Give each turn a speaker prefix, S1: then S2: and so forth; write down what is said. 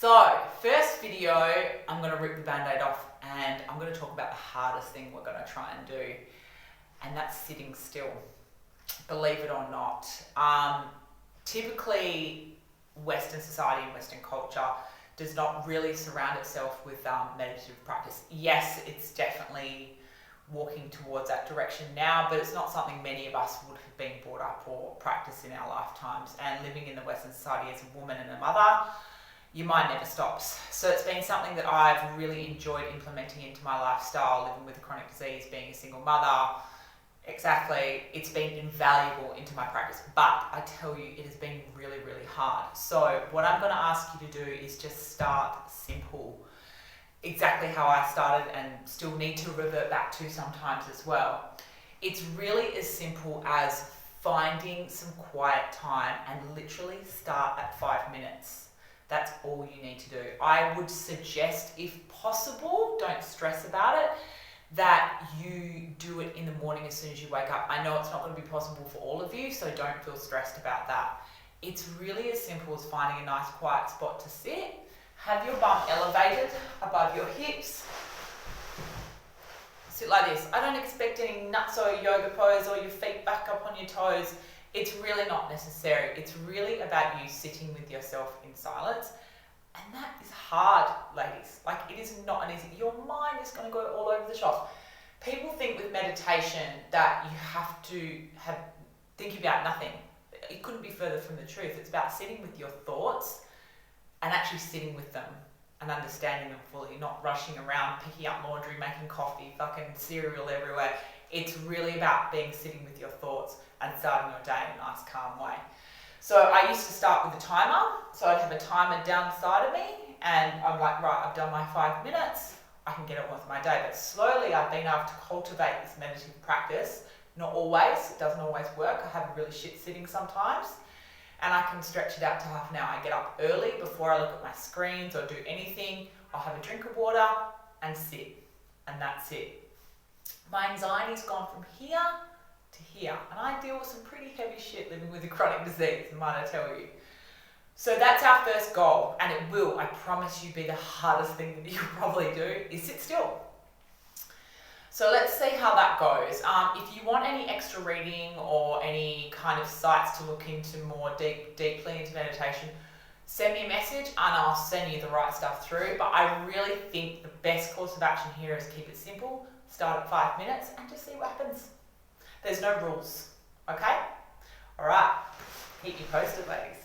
S1: So, first video, I'm going to rip the band-aid off and I'm going to talk about the hardest thing we're going to try and do, and that's sitting still. Believe it or not. Typically, Western society and Western culture does not really surround itself with meditative practice. Yes, it's definitely walking towards that direction now, but it's not something many of us would have been brought up or practiced in our lifetimes. And living in the Western society as a woman and a mother, your mind never stops. So it's been something that I've really enjoyed implementing into my lifestyle, living with a chronic disease, being a single mother. Exactly, it's been invaluable into my practice, but I tell you, it has been really, really hard. So what I'm going to ask you to do is just start simple. Exactly how I started and still need to revert back to sometimes as well. It's really as simple as finding some quiet time and literally start at 5 minutes. That's all you need to do. I would suggest, if possible, don't stress about it, that you do it in the morning as soon as you wake up. I know it's not going to be possible for all of you, so don't feel stressed about that. It's really as simple as finding a nice quiet spot to sit. Have your bum elevated above your hips. Sit like this. I don't expect any nutso yoga pose or your feet back up on your toes. It's really not necessary. It's really about you sitting with yourself in silence. And that is hard, ladies. Like, it is not an easy, your mind is going to go all over the shop. People think with meditation that you have to think about nothing. It couldn't be further from the truth. It's about sitting with your thoughts and actually sitting with them and understanding them fully, not rushing around, picking up laundry, making coffee, fucking cereal everywhere. It's really about sitting with your thoughts and starting your day in a nice, calm way. So I used to start with a timer. So I'd have a timer down the side of me and I'm like, right, I've done my 5 minutes. I can get on with my day. But slowly I've been able to cultivate this meditative practice. Not always, it doesn't always work. I have a really shit sitting sometimes. And I can stretch it out to half an hour. I get up early before I look at my screens or do anything. I'll have a drink of water and sit. And that's it. My anxiety's gone from here to here. And I deal with some pretty heavy shit living with a chronic disease, might I tell you. So that's our first goal. And it will, I promise you, be the hardest thing that you'll probably do is sit still. So let's see how that goes. If you want any extra reading or any kind of sites to look into more deeply into meditation, send me a message and I'll send you the right stuff through. But I really think the best course of action here is keep it simple, start at 5 minutes and just see what happens. There's no rules, okay? All right, keep you posted, ladies.